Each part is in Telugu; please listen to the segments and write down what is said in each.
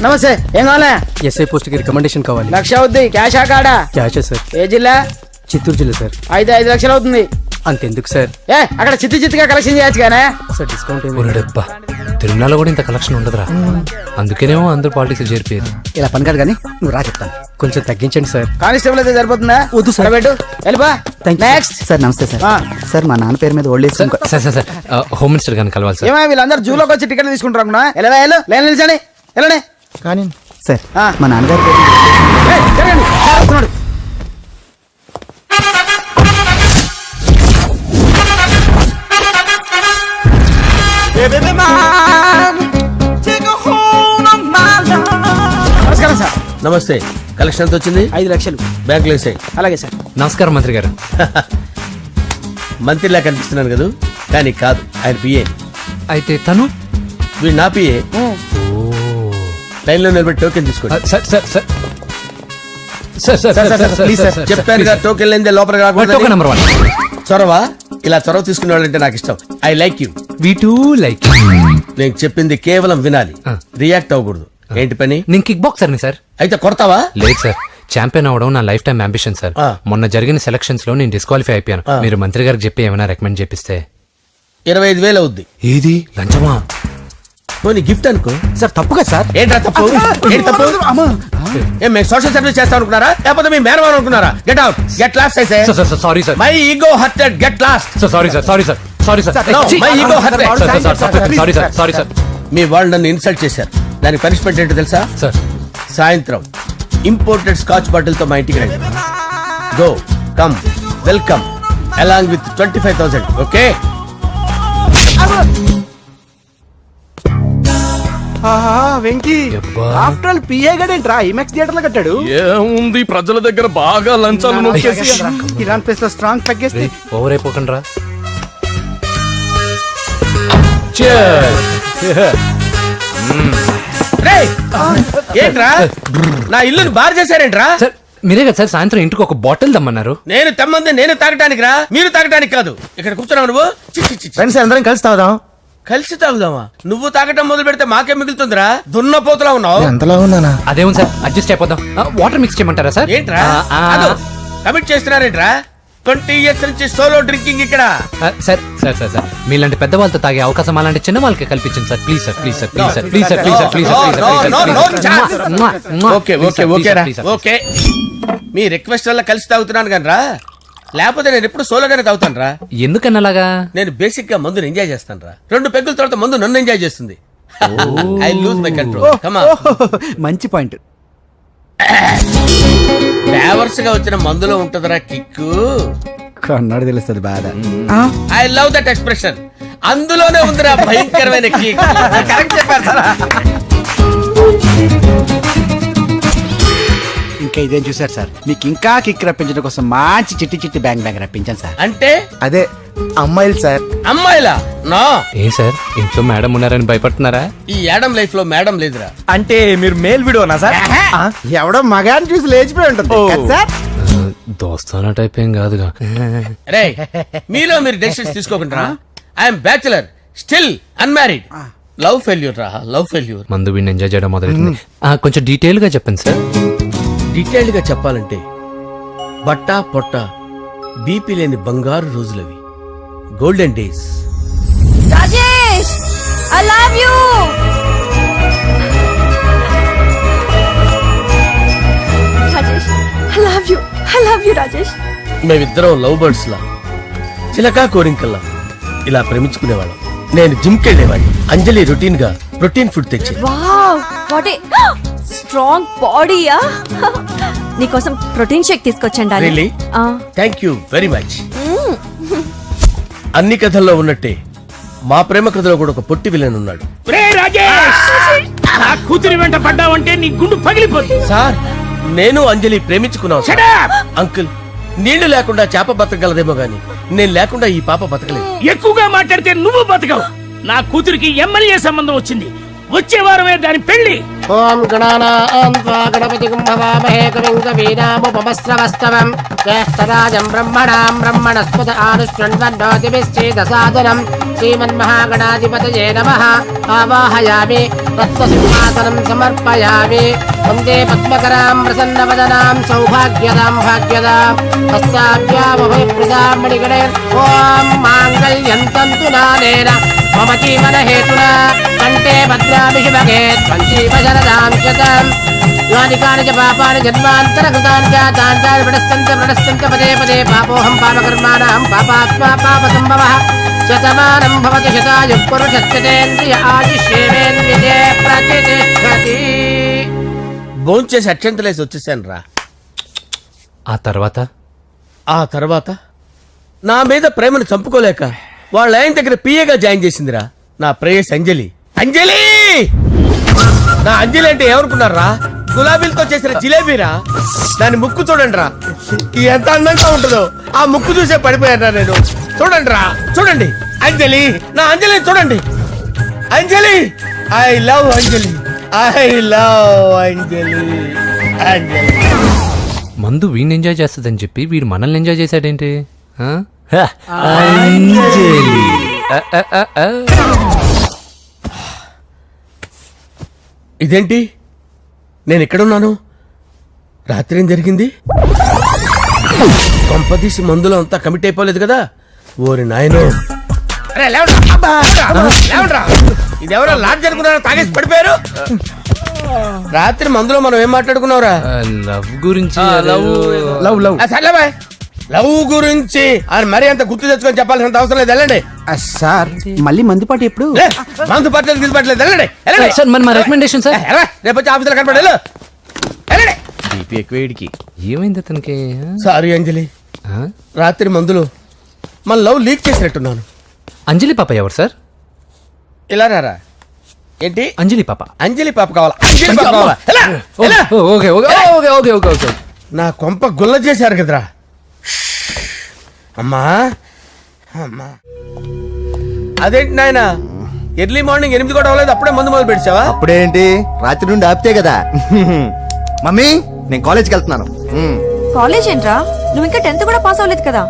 నమస్తే. ఏం కావాలా? ఎస్ఐ పోస్ట్ కి రికమెండేషన్ కావాలి. 1,00,000 అవుద్ది. క్యాషా కాడా? క్యాషే సార్. ఏ జిల్లా? చిత్తూరు జిల్లా సార్. అయితే 5 లక్షలు అవుతుంది. అంతెందుకు సార్? అక్కడ చిత్తుగా కలెక్షన్ చేయొచ్చు కానీ సార్ డిస్కౌంట్ డబ్బా తిరుమలలో కూడా ఇంత కలెక్షన్ ఉండదురా. అందుకేనేమో అందరూ పాలిటిక్స్ చేరిపోయారు. ఇలా పని కాదు కానీ నువ్వు రా చెప్తాను. కొంచెం తగ్గించండి సార్. కానిస్టేబుల్ అయితే సరిపోతుందా? వద్దు సార్. పెట్టు వెళ్ళిపా. Next sir. నమస్తే సార్. సార్ మా నాన్న పేరు మీద old age sir sir sir home minister గారిని కలవాలి సార్. ఏమో వీళ్ళందరూ జూలోకి వచ్చి టికెట్లు తీసుకుంటారు అనుకున్నా. లైన్ నిలిచండి. వెళ్ళండి. కానీ సార్ మా నాన్నగారి పేరు వస్తున్నాడు. నమస్కారం సార్. నమస్తే. కలెక్షన్ ఎంత వచ్చింది? 5 లక్షలు. బ్యాంకులో వేసాయి. అలాగే సార్. నమస్కారం మంత్రి గారు. మంత్రిలా కనిపిస్తున్నాను కదా, కానీ కాదు, ఆయన పిఏ. అయితే తను వీడు నా పిఏ. లైన్ లో నిలబెట్టి టోకెన్ తీసుకోండి. సార్ సార్ సార్ చెప్పాను కదా, టోకెన్ లేదే లోపలికి రాకూడదు. టోకెన్ నెంబర్ 1 చొరవ. ఇలా చొరవ తీసుకునే వాళ్ళంటే నాకు ఇష్టం. I like you. We two like. నేను చెప్పింది కేవలం వినాలి, రియాక్ట్ అవ్వకూడదు. ఏంటి పని? నేను కిక్ బాక్సర్ని సార్. అయితే కొడతావా? లేదు సార్, ఛాంపియన్ అవడం నా లైఫ్ టైం అంబిషన్ సార్. మొన్న జరిగిన సెలక్షన్స్ లో నేను డిస్క్వాలిఫై అయిపోయాను. మీరు మంత్రి గారికి చెప్పి ఏమైనా రికమెండ్ చేపిస్తే. 25,000 అవుద్ది. ఏది లంచమా? పోనీ గిఫ్ట్ అనుకో. సార్. తప్పుగా సార్. ఏంట్రా తప్పు? ఏంటి తప్పు? ఏం మేము సోషల్ సర్వీస్ చేస్తాం అనుకున్నారా, లేకపోతే మీ మేనమాన్ అనుకున్నారా? Get out, get lost. అయితే sorry sir. My ego hurted, get lost. Sorry sir. Sorry sir. Sorry sir. My ego hurted. Sorry sir. Sorry sir. మీ వాళ్ళు నన్ను ఇన్సల్ట్ చేశారు. దానికి పనిష్మెంట్ ఏంటో తెలుసా? సార్ సాయంత్రం ఇంపోర్టెడ్ స్కాచ్ బాటిల్ తో మా ఇంటికి రండి. Go come welcome along with 25,000. Okay? Venky after all PA గడేంట్రా ఇమెక్స్ థియేటర్ లో కట్టాడు. ఏముంది, ప్రజల దగ్గర బాగా లంచాలు నొక్కేసి ఇరాన్ ప్లేస్ లో స్ట్రాంగ్ తగ్గేస్తే ఓవర్ అయిపోకండి రా. ఏంట్రా నా ఇల్లుని బార్ చేశారేంట్రా? సార్ మీరే కదా సార్ సాయంత్రం ఇంటికి ఒక బాటిల్ దమ్మన్నారు. నేను తెమ్మంది నేను తాగటానికి రా, మీరు తాగటానికి కాదు. ఇక్కడ కూర్చున్నావు నువ్వు. ఫ్రెండ్స్ అందరం కలిసి తాగుదాం. కలిసి తాగుదామా? నువ్వు తాగటం మొదలు పెడితే మాకే మిగులుతుందిరా. దున్నపోతులా ఉన్నావు. ఎంతలా ఉన్నానా? అదేమో సార్ అడ్జస్ట్ అయిపోదాం. వాటర్ మిక్స్ చేయమంటారా సార్? ఏంట్రా కమిట్ చేస్తున్నారేంట్రా? 20 years నుంచి సోలో డ్రింకింగ్ ఇక్కడ. సార్ సార్ సార్ సార్ మీలాంటి పెద్ద వాళ్ళతో తాగే అవకాశం అలాంటి చిన్న వాళ్ళకి కల్పించండి sir. Please sir. Please sir. Please sir. Please sir. Please sir. Please sir. Okay okay okay రా. ఓకే మీ రిక్వెస్ట్ వల్ల కలిసి తాగుతున్నాను కానీ రా, లేకపోతే నేను ఎప్పుడు సోలోగానే తాగుతాను రా. ఎందుకన్నా అలాగా? నేను బేసిక్ గా మందుని ఎంజాయ్ చేస్తాను రా. 2 పెగ్గుల తర్వాత మందు నన్ను ఎంజాయ్ చేస్తుంది. I lose my control. Come on. మంచి పాయింట్. ఫ్లేవర్స్ గా వచ్చిన మందులో ఉంటదరా కిక్కు. కన్నాడు తెలుస్తుంది బాధ. I love that expression. అందులోనే ఉందిరా భయంకరమైన కిక్. కరెక్ట్ చెప్పారు సార్. ఇంకా ఇదేం చూసారు సార్, మీకు ఇంకా కిక్ రప్పించడం కోసం మంచి చిట్టి చిట్టి బ్యాంగ్ బ్యాంగ్ రప్పించాను సార్. అంటే అదే అమ్మాయిలు సార్. అమ్మాయిలా? నా ఏం సార్ ఇంట్లో మేడం ఉన్నారని భయపడుతున్నారా? ఈ యాడమ్ లైఫ్ లో మేడం లేదురా. అంటే మీరు మేల్ వీడియోనా సార్? ఎవడో మగాన్ని చూసి లేచిపోయి ఉంటుంది కదా సార్. దోస్తానా టైప్ ఏం కాదుగా. రే మీలో మీరు డెసిషన్స్ తీసుకోకుండా. I'm bachelor, still unmarried. Love failure రా, లవ్ ఫెయిల్యూర్. మందు వీడిని ఎంజాయ్ చేయడం మొదలైంది. కొంచెం డీటెయిల్ గా చెప్పండి సార్. డీటెయిల్డ్ గా చెప్పాలంటే బట్టా పొట్ట బీపీ లేని బంగారు రోజులవి, golden days. Rajesh I love you. Rajesh I love you. I love you Rajesh. మేమిద్దరం లవ్ బర్డ్స్ లా, చిలకా కోరింకల్లా ఇలా ప్రేమించుకునేవాళ్ళం. నేను జిమ్ కెళ్ళేవాడిని. అంజలి రొటీన్ గా ప్రోటీన్ ఫుడ్ తెచ్చి. వావ్ వాట్ ఏ స్ట్రాంగ్ బాడీయా. నీకోసం ప్రోటీన్ షేక్ తీసుకొచ్చండి. Really? Thank you very much. అన్ని కథల్లో ఉన్నట్టే మా ప్రేమ కథలో కూడా ఒక పొట్టి విలన్ ఉన్నాడు. కూతురి వెంట పడ్డావంటే నీ గుండు పగిలిపోతుంది. సార్ నేను అంజలి ప్రేమించుకున్నాను. అంకుల్ నీళ్లు లేకుండా చేప బతకగలదేమో గాని నేను లేకుండా ఈ పాప బతకలేదు. ఎక్కువగా మాట్లాడితే నువ్వు బతకవు. నా కూతురికి ఎమ్మెల్యే సంబంధం వచ్చింది. వచ్చే వారమే దాని పెళ్లి. ఓం గణానాం త్వా గణపతిం భవామహే కవిం కవీనాముపమస్రవస్తవం జ్యేష్ఠరాజం బ్రహ్మణాం బ్రహ్మణస్పత ఆనుష్ణ్వన్నోతిభిశ్చేదసాదనం శ్రీమన్మహాగణాధిపతయే నమః. ఆవాహయామి తత్వసింహాసనం సమర్పయామి. వందే పద్మకరాం ప్రసన్నవదనాం సౌభాగ్యదాం భాగ్యదాం హస్తాభ్యామభయప్రదాం మణిగణైర్. ఓం మాంగళ్యం తంతునానేన మమ జీవన హేతునా కంటే భద్రామి శుభగే త్వం జీవ శరదాం శతం. యాని కాని చ పాపాని జన్మాంతరకృతాని చ తాని ప్రణశ్యంత పదే పదే పాపోహం పాపకర్మాణం పాపాత్మా పాపసంభవః. శతమానం భవతి శతాయుః పురుషస్యేంద్రియ ఆయుష్యేంద్రియే ప్రతిష్టతి. భోంచేసి అక్షంతలేసి వచ్చేసాను రా. ఆ ఆ తర్వాత నా మీద ప్రేమను చంపుకోలేక వాళ్ళ ఆయన దగ్గర పిఏగా జాయిన్ చేసిందిరా నా ప్రేయస్ అంజలి. అంజలి నా అంజలి అంటే ఏమనుకున్నారా? గులాబీలతో చేసిన జిలేబీరా. దాని ముక్కు చూడండి రా, ఎంత అందంగా ఉంటుందో. ఆ ముక్కు చూసే పడిపోయారా నేను. చూడండి రా, చూడండి అంజలి, నా అంజలి చూడండి. Anjali, I love Anjali, I love Anjali. Anjali మందు వీడిని ఎంజాయ్ చేస్తుందని చెప్పి వీడు మనల్ని ఎంజాయ్ చేశాడేంటి? ఆ? ఇదేంటి, నేను ఎక్కడున్నాను? రాత్రి ఏం జరిగింది? కొంపదీసి మందులో అంతా కమిట్ అయిపోలేదు కదా? ఓరి నాయనో, ఇదెవరో లాడ్జ్ అనుకున్నారా? తాగేసి పడిపోయారు. రాత్రి మందులో మనం ఏం మాట్లాడుకున్నావురా? లవ్ గురించి లవ్ లవ్ సర్లే బాయ్, లవ్ గురించి ఆయన మరీ అంత గుర్తు తెచ్చుకొని చెప్పాల్సినంత అవసరం లేదు. వెళ్ళండి. సార్ మళ్ళీ మందుపాటి ఎప్పుడు? లే, మందు పట్టలేదు గిల్లు పట్టలేదు. వెళ్ళండి, వెళ్ళండి. సార్ మన రికమెండేషన్ సార్. రేపు వచ్చి ఆఫీసులో కనపడి వెళ్ళు. వెళ్ళండి. ఏమైంది అతనికి? సారీ అంజలి, ఆ? రాత్రి మందులో మన లవ్ లీక్ చేసినట్టున్నాను. అంజలి పాప ఎవరు సార్? ఇలా రారా. ఏంటి? అంజలి పాప. అంజలి పాప కావాలా? అంజలి పాప కావాలా? ఎలా? ఎలా? Okay okay okay okay okay okay. నా కొంప గుల్ల చేశారు కదరా. అమ్మా అమ్మా, అదేంటి నాయన, ఎర్లీ మార్నింగ్ 8 కూడా అవ్వలేదు, అప్పుడే మందు మొదలు పెడిచావా? అప్పుడేంటి, రాత్రి నుండి ఆపితే కదా. మమ్మీ, నేను కాలేజ్కి వెళ్తున్నాను. కాలేజ్ ఏంట్రా, నువ్వు ఇంకా 10th కూడా పాస్ అవ్వలేదు కదా.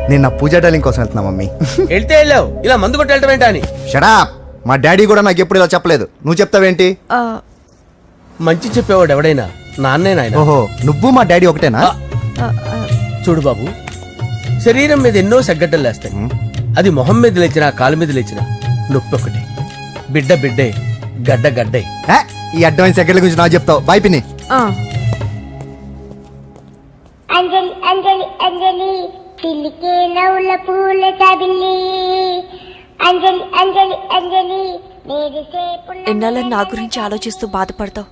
నేను నా పూజా డాలింగ్ కోసం వెళ్తున్నా మమ్మీ. వెళ్తే వెళ్ళావు, ఇలా మందు కొట్టి వెళ్ళటం ఏంటా అని. షడాప్, మా డాడీ కూడా నాకు ఎప్పుడు ఇలా చెప్పలేదు. నువ్వు చెప్తావేంటి? ఆ, మంచి చెప్పేవాడు ఎవడైనా నాన్నే నాయన. ఓహో, నువ్వు మా డాడీ ఒకటేనా? ఆ, ఆ, చూడు బాబు, శరీరం మీద ఎన్నో సగ్గడ్డలు లేస్తాయి. అది మొహం మీద లేచినా కాలు మీద లేచినా నొప్పి ఒకటి. బిడ్డ బిడ్డే, గడ్డ గడ్డే. ఏ, ఈ అడ్వాన్స్ సెకండ్ల గురించి నాకు చెప్తావు. బాయ్ పిన్ని. ఆ. అంజలి అంజలి అంజలి పిల్లికే నవ్వుల పూల తబిల్లి. అంజలి అంజలి అంజలి ఎన్నాళ్ళ నా గురించి ఆలోచిస్తూ బాధపడతావు.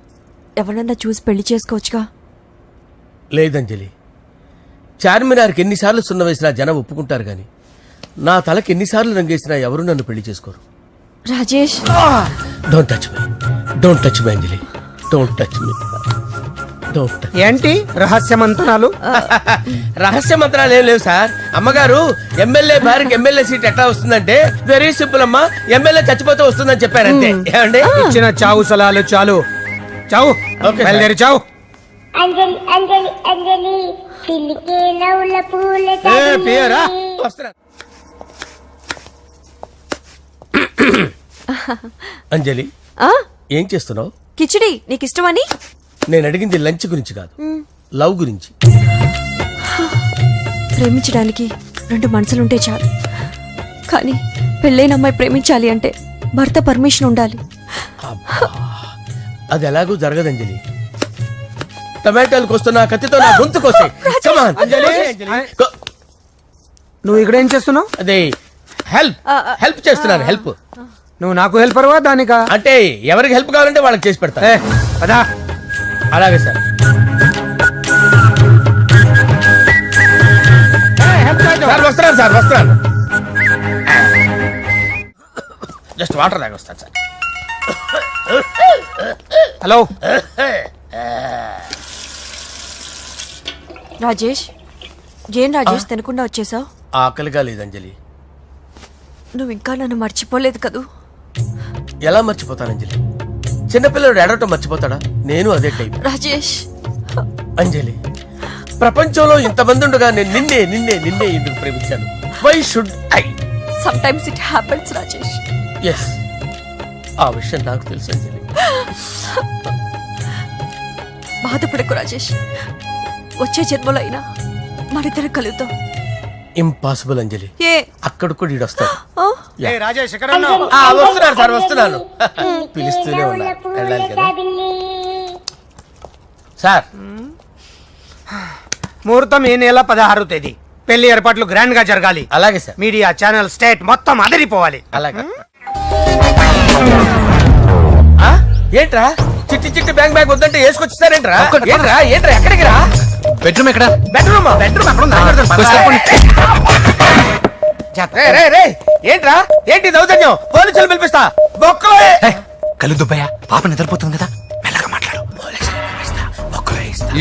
ఎవరన్నా చూసి పెళ్లి చేసుకోవచ్చుగా. లేదంజలి, చార్మినార్కి ఎన్నిసార్లు సున్న వేసినా జనం ఒప్పుకుంటారు గాని నా తలకి ఎన్నిసార్లు రంగేసినా ఎవరు నన్ను పెళ్లి చేసుకోరు. Rajesh, don't touch me, don't touch me Anjali, don't touch me, don't touch. ఏంటి రహస్య మంతనాలు? రహస్య మంత్రాలు ఏం లేవు సార్. అమ్మగారు ఎమ్మెల్యే భార్యకి ఎమ్మెల్యే సీట్ ఎట్లా వస్తుందంటే వెరీ సింపుల్ అమ్మా, ఎమ్మెల్యే చచ్చిపోతే వస్తుందని చెప్పారు అంతే. ఏమండి? ఇచ్చిన చావు సలాలు చాలు. చావు, ఓకే సార్. బయలుదేరి చావు. అంజలి అంజలి అంజలి పిల్లికే నవ్వుల పూల పియరా తబిల్లి. వస్తున్నా. అంజలి, ఆ? ఏం చేస్తున్నావు? కిచిడి నీకు ఇష్టమని. నేను అడిగింది లంచ్ గురించి కాదు, లవ్ గురించి. ప్రేమించడానికి 2 మనసులుంటే చాలు, కానీ పెళ్ళైన అమ్మాయి ప్రేమించాలి అంటే భర్త పర్మిషన్ ఉండాలి. అది ఎలాగూ జరగదంజలి. టమాటాలు కోస్తున్నా కత్తితో నా గొంతు కోసే. Come on. Go. నువ్వు ఇక్కడ ఏం చేస్తున్నావు? అదే హెల్ప్ హెల్ప్ చేస్తున్నాను. హెల్ప్ నువ్వు నాకు హెల్పర్వా దానికా? అంటే ఎవరికి హెల్ప్ కావాలంటే వాళ్ళకి చేసి పెడతా. అదా అలాగే సార్. సార్ వస్తున్నాను, సార్ వస్తున్నాను. జస్ట్ వాటర్ దాకా వస్తాను సార్. హలో. రాజేష్, ఏం రాజేష్ తినకుండా వచ్చేసావు? ఆకలిగా లేదు అంజలి. నువ్వు ఇంకా నన్ను మర్చిపోలేదు కదూ. ఎలా మర్చిపోతాను అంజలి? చిన్నపిల్లడు ఏడవటం మర్చిపోతాడా? నేను అదే టైప్. రాజేష్, అంజలి, ప్రపంచంలో ఇంతమంది ఉండగా నేను నిన్నే నిన్నే నిన్నే ఎందుకు ప్రేమించాను? Why should I? Sometimes it happens Rajesh. Yes, ఆ విషయం నాకు తెలుసు అంజలి. బాధపడకు రాజేష్, వచ్చే జన్మలో అయినా మనిద్దరం కలుద్దాం. ఇంపాసిబుల్ అంజలి. ఏ అక్కడ కూడా ఈడు వస్తాడు. ఆ? రాజేష్ వస్తున్నాను సార్, వస్తున్నాను. పిలుస్తూనే ఉన్నా, వెళ్ళాలి కదా సార్. ముహూర్తం ఈ నెల 16వ తేదీ. పెళ్లి ఏర్పాట్లు గ్రాండ్ గా జరగాలి. అలాగే సార్, మీడియా ఛానల్ స్టేట్ మొత్తం అదిరిపోవాలి. అలాగే. ఆ? ఏంట్రా చిట్టి చిట్టి బ్యాంక్ బ్యాగ్ వద్దంటే వేసుకొచ్చేసారేంట్రా? ఏంట్రా ఏంట్రా ఎక్కడికి రా? బెడ్రూమ్ ఎక్కడ? బెడ్రూమ్ బెడ్రూమ్ అక్కడ ఉందా? కొంచెం తప్పండి. రే రే రే ఏంట్రా ఏంటి దౌర్జన్యం? పోలీసులు పిలిపిస్తా. బొక్కలో కళ్ళు దుబ్బయ్యా, పాప నిద్రపోతుంది కదా, మెల్లగా మాట్లాడు.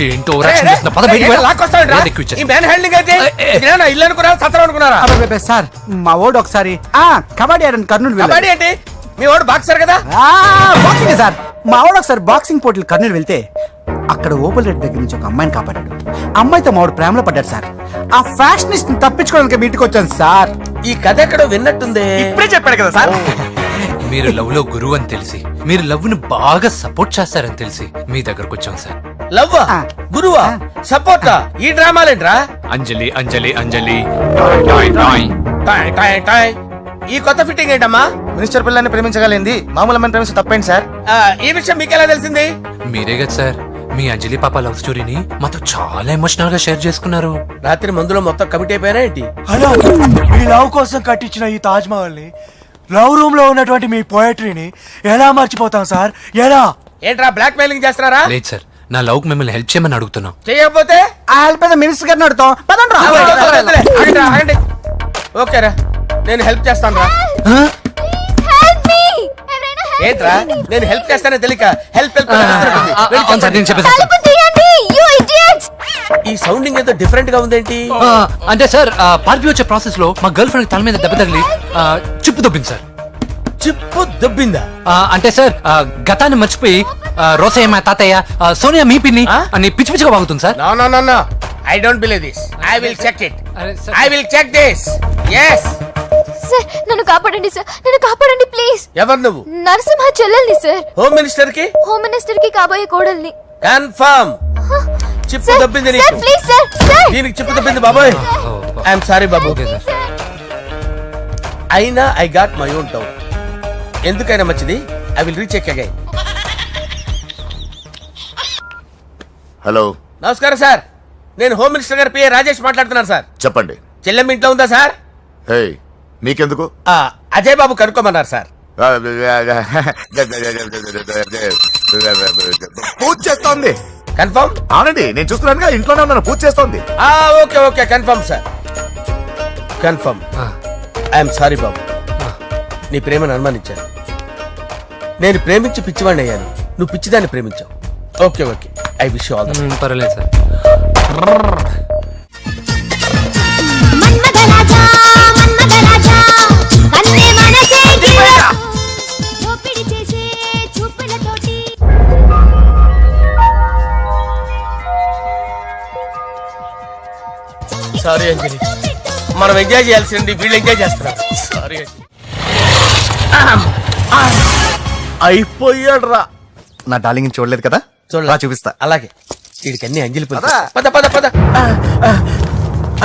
ఏంటో ఓవరాక్షన్ చేస్తున్నా. పద బయటికి వెళ్ళు. లాక్కొస్తాడు. ఏది ఎక్కువ ఇచ్చేసి. ఈ మ్యాన్ హ్యాండింగ్ అయితే ఇదేనా ఇల్లు అనుకున్నారా, సత్రం అనుకున్నారా? అబ్బబ్బబ్బే, సార్ మా ఓడు ఒకసారి కబడ్డీ ఆడని కర్నూలు వెళ్ళాడు. కబడ్డీ ఏంటి? మీ వాడు బాక్సర్ కదా? Boxing sir. మా వాడు ఒకసారి బాక్సింగ్ పోటీలు కర్నూలు వెళ్తే అక్కడ ఓపెల్ రెడ్డి దగ్గర నుంచి ఒక అమ్మాయిని కాపాడాడు. అమ్మాయితో మా వాడు ప్రేమలో పడ్డాడు సార్. ఆ ఫ్యాషనిస్ట్ తప్పించుకోవడానికి మీ ఇంటికి వచ్చాను సార్. ఈ కథ ఎక్కడో విన్నట్టుంది. ఇప్పుడే చెప్పాడు కదా సార్. మీరు లవ్ లో గురువు అని తెలిసి, మీరు లవ్ ను బాగా సపోర్ట్ చేస్తారని తెలిసి మీ దగ్గరకు వచ్చాం సార్. లవ్వా, గురువా, సపోర్టా? ఈ డ్రామాలేంట్రా? అంజలి అంజలి అంజలి టాయ్ టాయ్ టాయ్. టాయ్ టాయ్ టాయ్. ఈ కొత్త ఫిట్టింగ్ ఏంటమ్మా? మినిస్టర్ పిల్లల్ని ప్రేమించగలిగింది మామూలు అమ్మని ప్రేమించి తప్పేంటి సార్? ఈ విషయం మీకెలా తెలిసింది? మీరే కదా సార్ మీ అంజలి పాప లవ్ స్టోరీని మాతో చాలా ఎమోషనల్ గా షేర్ చేసుకున్నారు. రాత్రి మందులో మొత్తం కమిట్ అయిపోయినా ఏంటి? హలో, మీ లవ్ కోసం కట్టించిన ఈ తాజ్ మహల్ ని, లవ్ రూమ్ లో ఉన్నటువంటి మీ పోయట్రీని ఎలా మర్చిపోతాం సార్? ఎలా? ఏంట్రా బ్లాక్ మెయిలింగ్ చేస్తున్నారా? లేదు సార్, నా లవ్ కు మిమ్మల్ని హెల్ప్ చేయమని అడుగుతున్నాం. చేయకపోతే ఆ హెల్ప్ అయితే మినిస్టర్ గారిని అడుగుతాం. పదండి రా. ఆగండి, ఆగండి. ఓకేరా, నేను హెల్ప్ చేస్తాను రా. ఏంట్రా నేను హెల్ప్ చేస్తానే తెలియక హెల్ప్ హెల్ప్ అవును సార్, నేను చెప్పేసి ఈ సౌండింగ్ ఏదో డిఫరెంట్ గా ఉందేంటి? అంటే సార్ పార్టీ వచ్చే ప్రాసెస్ లో మా గర్ల్ ఫ్రెండ్ తల మీద దెబ్బ తగిలి చిప్పు దొబ్బింది సార్. చిప్పు దొబ్బిందా? అంటే సార్ గతాన్ని మర్చిపోయి రోసయ్య మా తాతయ్య, సోనియా మీ పిన్ని అని పిచ్చి పిచ్చిగా వాగుతుంది sir. No no no no, I don't believe this. I will check it. అరే sir. I will check this. yes. Sir నన్ను కాపాడండి సార్, నన్ను కాపాడండి ప్లీజ్. ఎవరు నువ్వు? నరసింహ చెల్లెల్ని సార్, హోమ్ మినిస్టర్ కి హోమ్ మినిస్టర్ కి కాబోయే కోడల్ని. కన్ఫర్మ్. చిప్పు సార్, దొబ్బింది సార్ నీకు. Please sir, sir. దీనికి చిప్పు దొబ్బింది బాబోయ్. ఐఎమ్ సారీ బాబు. Okay sir. అయినా I got my own doubt. ఎందుకైనా మంచిది, I will recheck again. Hello, నమస్కారం సార్, నేను హోమ్ మినిస్టర్ గారి పిఏ రాజేష్ మాట్లాడుతున్నాను సార్. చెప్పండి. చెల్లెమ్మ ఇంట్లో ఉందా సార్? హే, మీకెందుకు? అజయ్ బాబు కనుక్కోమన్నారు సార్. పూజ చేస్తోంది. కన్ఫర్మ్? అవునండి, నేను చూస్తున్నానుగా, ఇంట్లోనే ఉన్నాను, పూజ చేస్తోంది. Okay okay, confirm sir, confirm. I'm sorry బాబు, నీ ప్రేమను అనుమానించాను. నేను ప్రేమించి పిచ్చివాడిని అయ్యాను, నువ్వు పిచ్చిదాన్ని ప్రేమించావు. Okay okay, I wish you all the best. పర్వాలేదు సార్. సారీ అంజలి, మనం ఎంజాయ్ చేయాల్సింది వీళ్ళు ఎంజాయ్ చేస్తున్నారు. సారీ అంజలి. అయిపోయాడు రా. నా డార్లింగ్ చూడలేదు కదా, రా చూపిస్తా. అలాగే, వీడికి అన్ని అంజలి పద పద పద పద.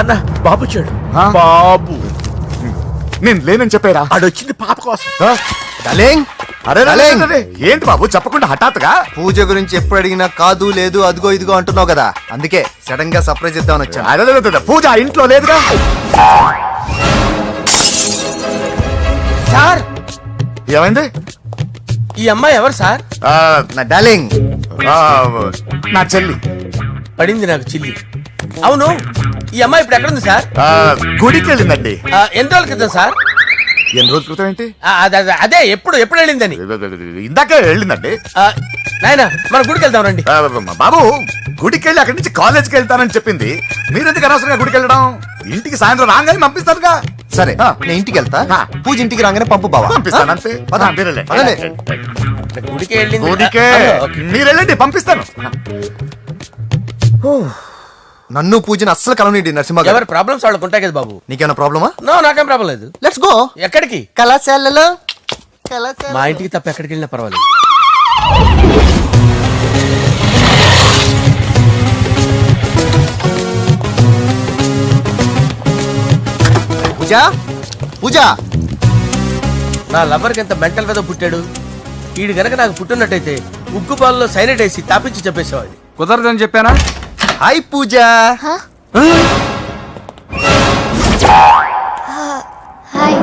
అన్న బాబు చూడు. బాబు, నేను లేనని చెప్పారా? ఆడొచ్చింది పాప కోసం. డార్లింగ్, అరే డార్లింగ్. ఏంటి బాబు చెప్పకుండా హఠాత్తుగా? పూజ గురించి ఎప్పుడు అడిగినా కాదు లేదు అదిగో ఇదిగో అంటున్నావు కదా, అందుకే సడన్ గా సర్ప్రైజ్ ఇద్దామని వచ్చాను. అదే పూజ ఇంట్లో లేదుగా. సార్, ఏమైంది? ఈ అమ్మాయి ఎవరు సార్? నా డార్లింగ్, నా చెల్లి. పడింది నాకు చిల్లి. అవును, ఈ అమ్మాయి ఇప్పుడు ఎక్కడ ఉంది సార్? గుడికి వెళ్ళిందండి. ఎన్ని రోజుల క్రితం సార్? ఎన్ని రోజుల క్రితం ఏంటి? అదే ఎప్పుడు ఎప్పుడు వెళ్ళిందని. ఇందాకే వెళ్ళిందండి. నాయన మన గుడికి వెళ్దాం రండి. బాబు, గుడికి వెళ్ళి అక్కడి నుంచి కాలేజ్కి వెళ్తానని చెప్పింది. మీరెందుకు అనవసరంగా గుడికి వెళ్ళడం? ఇంటికి సాయంత్రం రాగానే పంపిస్తారుగా. సరే నేను ఇంటికి వెళ్తా, పూజ ఇంటికి రాగానే పంపు బావా. పంపిస్తాను అంతే. పద. మీరే పదండి. అంటే గుడికి వెళ్ళింది గుడికే ఓకే. మీరు వెళ్ళండి పంపిస్తాను. నన్ను పూజని అస్సలు కలవనీయండి నరసింహ గారు. ఎవరి ప్రాబ్లమ్స్ వాళ్ళకు ఉంటాయి కదా బాబు. నీకేమైనా ప్రాబ్లమా? నో నాకేం ప్రాబ్లం లేదు. Let's go. ఎక్కడికి? కళాశాలలో మా ఇంటికి తప్ప ఎక్కడికి వెళ్ళినా పర్వాలేదు. పూజ పూజ నా లవర్కి ఎంత మెంటల్ మీద పుట్టాడు. వీడు గనక నాకు పుట్టినట్టయితే ఉగ్గు పాలలో సైలెంట్ వేసి తాపించి చెప్పేసేవాడిని. కుదరదని చెప్పానా? హాయ్ పూజ. హాయ్.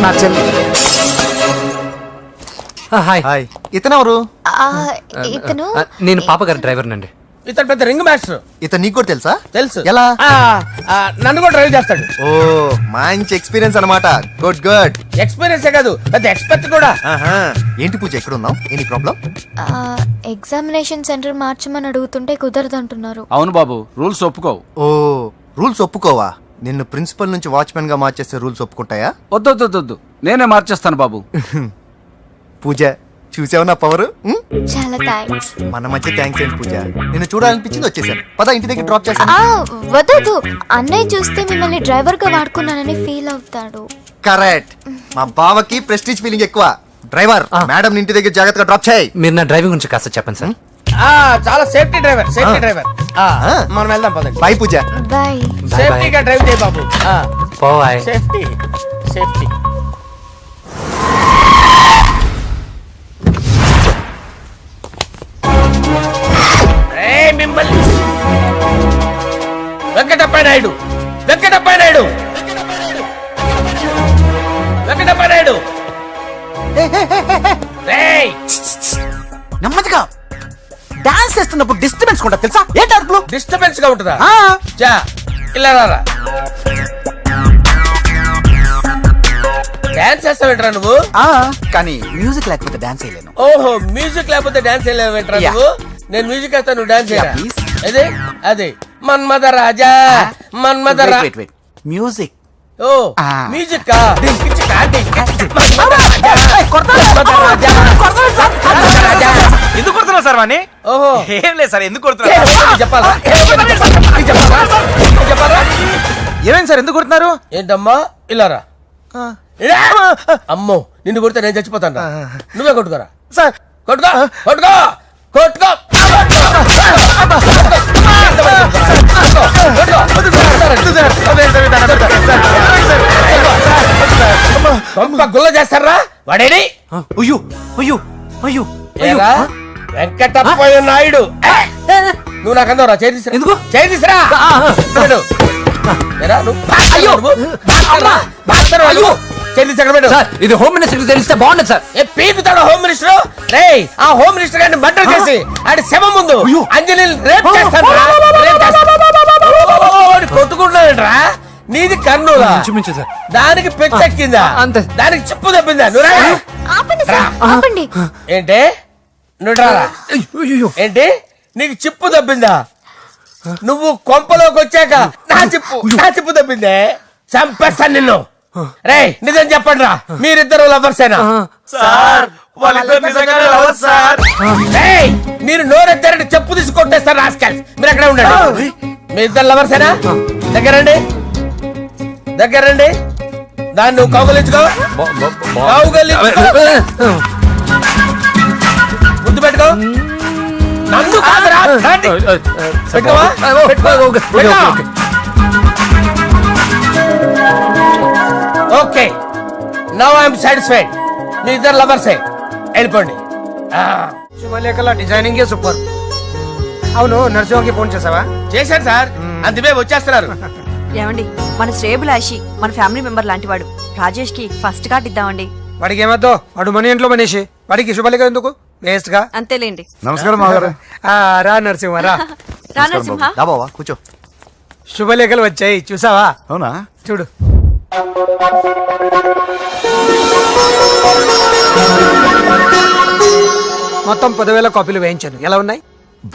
నా చెల్లి. హాయ్. హాయ్. ఇతనెవరు? ఇతను నేను పాప గారి డ్రైవర్ నండి. ఇతను పెద్ద రింగ్ మాస్టర్. ఇతను నీకు కూడా తెలుసా? తెలుసు. ఎలా? నన్ను కూడా డ్రైవ్ చేస్తాడు. ఓ మంచి ఎక్స్పీరియన్స్ అన్నమాట. Good good. ఎక్స్పీరియన్స్ కాదు పెద్ద ఎక్స్పర్ట్ కూడా. ఏంటి పూజ ఎక్కడ ఉన్నావు? Any problem? ఎగ్జామినేషన్ సెంటర్ మార్చమని అడుగుతుంటే కుదరదంటున్నారు. అవును బాబు, రూల్స్ ఒప్పుకోవు. ఓ రూల్స్ ఒప్పుకోవా? నిన్ను ప్రిన్సిపల్ నుంచి వాచ్మెన్ గా మార్చేస్తే రూల్స్ ఒప్పుకుంటాయా? వద్దు, నేనే మార్చేస్తాను బాబు. పూజ చూసావు నా పవర్? చాలా థ్యాంక్స్. మన మధ్య థ్యాంక్స్ ఏంటి పూజ? నిన్ను చూడాలనిపించింది వచ్చేసాను. పద ఇంటి దగ్గర డ్రాప్ చేస్తాను. వద్దు, అన్నయ్య చూస్తే మిమ్మల్ని డ్రైవర్ గా వాడుకున్నానని ఫీల్ అవుతాడు. కరెక్ట్. మా బావకి ప్రెస్టీజ్ ఫీలింగ్ ఎక్కువ. డ్రైవర్ మేడం ఇంటి దగ్గర జాగ్రత్తగా డ్రాప్ చేయి. మీరు నా డ్రైవింగ్ గురించి కాస్త చెప్పండి సార్. చాలా సేఫ్టీ డ్రైవర్. మనం వెళ్దాం పదండి. బాయ్ పూజ. బాయ్. సేఫ్టీగా డ్రైవ్ చేయి బాబు. పోవాయ్. Safety safety. మిమ్మల్ని వెంకటప్ప నాయుడు నెమ్మదిగా డాన్స్ చేస్తున్నప్పుడు డిస్టర్బెన్స్ కూడా తెలుసా? ఏంటి అరుపులు? డిస్టర్బెన్స్ గా ఉంటుందా? ఆ, చా ఇలా రారా. డాన్స్ చేస్తావేంట్రా నువ్వు? కానీ మ్యూజిక్ లేకపోతే డాన్స్ చేయలేను. ఓహో మ్యూజిక్ లేకపోతే డాన్స్ చేయలేవేంట్రా Yeah. నువ్వు? నేను మ్యూజిక్ వేస్తా, నువ్వు డాన్స్ చేయరా? please. అదే మన్మద రాజా మన్మద మ్యూజిక్. ఓ Ah. మ్యూజిక్ ఎందుకు కొడుతున్నావు సార్ వాణ్ణి? ఓహో ఏం లేదు సార్, ఎందుకు కొడుతున్నారు? చెప్పాలా? ఏమైంది సార్, ఎందుకు కొడుతున్నారు? ఏంటమ్మా ఇలారా. అమ్మో నిన్ను కొడితే నేను చచ్చిపోతాను. నువ్వే కొట్టుకోరా సార్ కొట్టుకో కొట్టుకో కొట్టుకో. గుల్ల చేస్తారా వాడేడి? అయ్యో అయ్యో అయ్యో ఏరా వెంకటప్పయ్య నాయుడు. నువ్వు నాకు అందవరా చేయి తీసురా. ఎందుకు? చేయి తీసురా. పెట్టు. ఏరా, నువ్వు బాక్సర్వా నువ్వు? బాక్సర్వా నువ్వు? చేయి తీసి అక్కడ పెట్టు. సార్ ఇది హోమ్ మినిస్టర్ తెలిస్తే బాగుండదు సార్. ఏ పీకుతాడు హోమ్ మినిస్టర్? రేయ్ ఆ హోమ్ మినిస్టర్ గారిని మర్డర్ చేసి ఆడి శవం ముందు అంజలి రేప్ చేస్తాను. కొట్టుకుంటున్నాడంట్రా. నీది కర్నూలా? ఇంచుమించు సార్. దానికి పెచ్చెక్కిందా? అంతే. దానికి చెప్పు తప్పిందా? నువ్వు రా. ఆపండి సార్, ఆపండి. ఏంటి నువ్వు రారా? ఏంటి నీకు చిప్పు తప్పిందా? నువ్వు కొంపలోకి వచ్చాక నా చిప్పు తప్పిందే. చంపేస్తాను నిన్ను. రేయ్ నిజం చెప్పండి రా, మీరిద్దరు లవర్సేనా? సార్ వాళ్ళిద్దరు నిజంగానే లవర్స్ సార్. రేయ్ మీరు నోరెత్తారంటే చెప్పు తీసి కొట్టేస్తారు రాస్కల్స్. మీరు అక్కడే ఉండండి. మీ ఇద్దరు లవర్సేనా? దగ్గరండి దాన్ని నువ్వు కౌగలించుకో. ముద్దు పెట్టుకో. నన్ను కాదురా. పెట్టుకోవా? Okay now I'm satisfied. మీ ఇద్దరు లవర్సే, వెళ్ళిపోండి. శుభలేఖల డిజైనింగ్ సూపర్. అవును నరసింహకి ఫోన్ చేసావా? చేశాను సార్, అందుకే వచ్చేస్తున్నారు. ఏమండి మన శ్రేయబులాషి మన ఫ్యామిలీ మెంబర్ లాంటి వాడు. రాజేష్ కి ఫస్ట్ కార్డ్ ఇద్దామండి. వాడికి ఏమద్దో, వాడు మన ఇంట్లో మనిషి. వాడికి శుభలేఖ ఎందుకు? వేస్ట్ గా. అంతేలేండి. నమస్కారం మాగారు. రా నరసింహ రా. రా నరసింహ. దా బావా కూర్చో. శుభలేఖలు వచ్చాయి చూసావా? అవునా? చూడు. మొత్తం 10,000 కాపీలు వేయించాను. ఎలా ఉన్నాయి?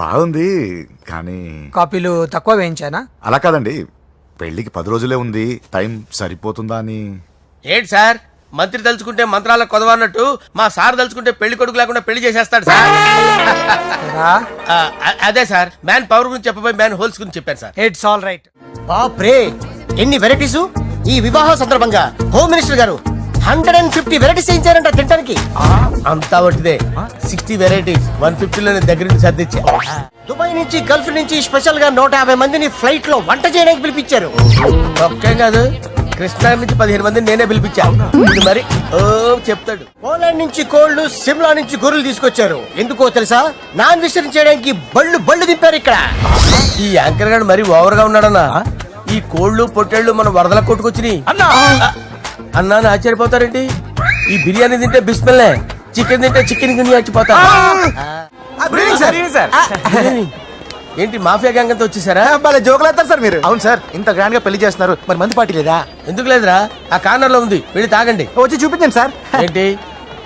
బాగుంది కానీ కాపీలు తక్కువ వేయించానా? అలా కాదండి, పెళ్లికి 10 రోజులే ఉంది, టైం సరిపోతుందా అని. ఏంటి సార్ మంత్రి తలుచుకుంటే మంత్రాల కొదవన్నట్టు మా సార్ తలుచుకుంటే పెళ్లి కొడుకు లేకుండా పెళ్లి చేసేస్తాడు సార్. అదే సార్, మ్యాన్ పవర్ గురించి చెప్పబోయి మ్యాన్ హోల్స్ గురించి చెప్పాను సార్. It's all right. బాప్రే, ఎన్ని వెరైటీస్! ఈ వివాహ సందర్భంగా హోమ్ మినిస్టర్ గారు 150 వెరైటీస్ చేయించారంట తినడానికి. అంతా ఒకటిదే, 60 వెరైటీస్ 150లోనే దగ్గర నుంచి సర్దిచ్చా. దుబాయ్ నుంచి గల్ఫ్ నుంచి స్పెషల్ గా 150 మందిని ఫ్లైట్ లో వంట చేయడానికి పిలిపించారు. ఒక్కేం కాదు, కృష్ణా నుంచి 15 మందిని నేనే పిలిపించా. ఇది మరి ఓ చెప్తాడు. పోలాండ్ నుంచి కోళ్లు, సిమ్లా నుంచి గొర్రెలు తీసుకొచ్చారు. ఎందుకో తెలుసా? నాన్ వెజిటేరియన్ చేయడానికి బళ్ళు దింపారు ఇక్కడ. ఈ యాంకర్ గారు మరి ఓవర్ గా ఉన్నాడన్నా. ఈ కోళ్లు పొట్టేళ్లు మన వరదల కొట్టుకొచ్చినాయి అన్నా ఆశ్చర్యపోతారేంటి? ఈ బిర్యానీ తింటే బిస్మిల్లే, చికెన్ తింటే చికెన్ గిన్నె వచ్చిపోతా. ఏంటి మాఫియా గ్యాంగ్ అంతా వచ్చేసారా? జోకులు వేస్తారు సార్ మీరు. అవును సార్, ఇంత గ్రాండ్ గా పెళ్లి చేస్తున్నారు, మరి మంది పార్టీ లేదా? ఎందుకు లేదురా, ఆ కార్నర్ లో ఉంది, వెళ్ళి తాగండి. వచ్చి చూపించండి సార్. ఏంటి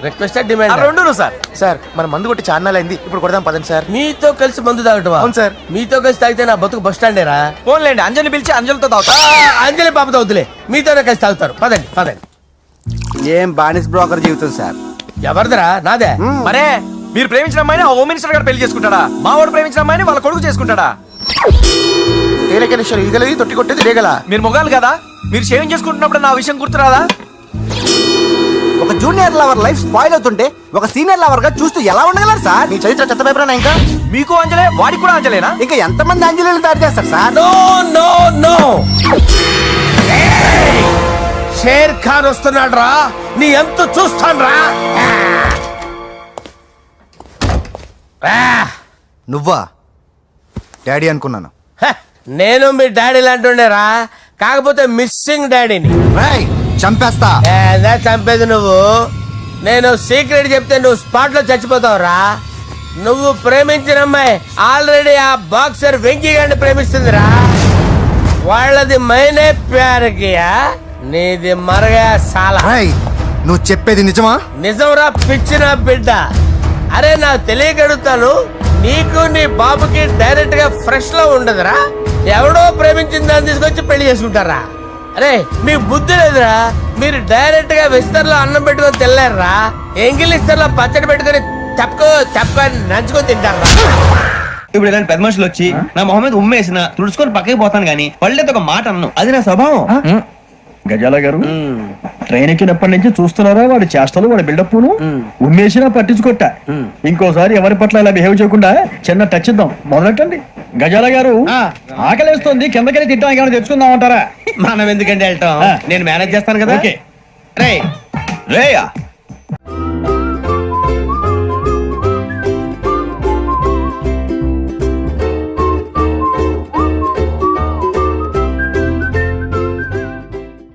రిక్వెస్ట్ డిమాండ్? రెండు సార్. సార్ మన మందు కొట్టి ఛానల్ అయింది, ఇప్పుడు కొడదాం పదండి సార్. మీతో కలిసి మందు తాగటమా? అవును సార్. మీతో కలిసి తాగితే నా బతుకు బస్ స్టాండేరా? ఫోన్లేండి, అంజలి పిలిచి అంజలితో తాగుతా. అంజలి పాప తాగుతులే, మీతోనే కలిసి తాగుతారు. పదండి పదండి. ఏం బానిస్ బ్రోకర్ జీవితం సార్. ఎవరిదరా? నాదే. మరే మీరు ప్రేమించిన అమ్మాయిని ఆ హోమ్ మినిస్టర్ గారు పెళ్లి చేసుకుంటాడా? మా వాడు ప్రేమించిన అమ్మాయిని వాళ్ళ కొడుకు చేసుకుంటాడా? ఈగలది తొట్టి కొట్టేది లేగల. మీరు మొగాలు కదా, మీరు షేవింగ్ చేసుకుంటున్నప్పుడు నా విషయం గుర్తురాదా? ఒక జూనియర్ లవర్ లైఫ్ స్పాయిల్ అవుతుంటే ఒక సీనియర్ లవర్ గా చూస్తూ ఎలా ఉండగలరు సార్? మీ చరిత్ర చెత్త పేపరేనా ఇంకా? మీకు అంజలే, వాడికి కూడా అంజలేనా? ఇంకా ఎంతమంది అంజలీలు తయారు చేస్తారు sir? No no no, Sher Khan వస్తున్నాడు రా, నీ ఎంత చూస్తాను రా. నువ్వా? డాడీ అనుకున్నాను. నేను మీ డాడీ లాంటి రా, కాకపోతే మిస్సింగ్ డాడీని. చంపేస్తా. చంపేది నువ్వు. నేను సీక్రెట్ చెప్తే నువ్వు స్పాట్ లో చచ్చిపోతావు రా. నువ్వు ప్రేమించిన అమ్మాయి ఆల్రెడీ ఆ బాక్సర్ వెంకీ గారిని ప్రేమిస్తుందిరా. వాళ్ళది మైనే ప్యార్ కియా, నీది మరగా సాలా. నువ్వు చెప్పేది నిజమా? నిజంరా పిచ్చిన బిడ్డ. అరే నాకు తెలియగడుగుతాను, నీకు నీ బాబుకి డైరెక్ట్ గా ఫ్రెష్ లో ఉండదురా. ఎవడో ప్రేమించిన దాన్ని తీసుకొచ్చి పెళ్లి చేసుకుంటారా? అరే మీ బుద్ధి లేదురా. మీరు డైరెక్ట్ గా విస్తర్లో అన్నం పెట్టుకొని తినలేరురా. ఎంగిల్ ఇస్తర్లో పచ్చడి పెట్టుకొని తప్పని నంచుకొని తింటారా? ఇప్పుడు ఇలాంటి పెద్ద మనుషులు వచ్చి నా మొహం మీద ఉమ్మేసిన తుడుచుకొని పక్కకి పోతాను గానీ పళ్ళేతో ఒక మాట అన్ను, అది నా స్వభావం. గజాల గారు ట్రైన్ ఎక్కినప్పటి నుంచి చూస్తున్నారా వాడి చేష్టలు, వాడి బిల్డప్ ఉమ్మేసినా పట్టించుకోట. ఇంకోసారి ఎవరి పట్ల ఇలా బిహేవ్ చేయకుండా చిన్న టచ్ ఇద్దాం, మొదలెట్టండి. గజాల గారు ఆకలేస్తుంది, కిందకెళ్ళి తింటాం, ఏమైనా తెచ్చుకుందాం అంటారా? మనం ఎందుకంటే వెళ్తాం, నేను మేనేజ్ చేస్తాను కదా. రేయ్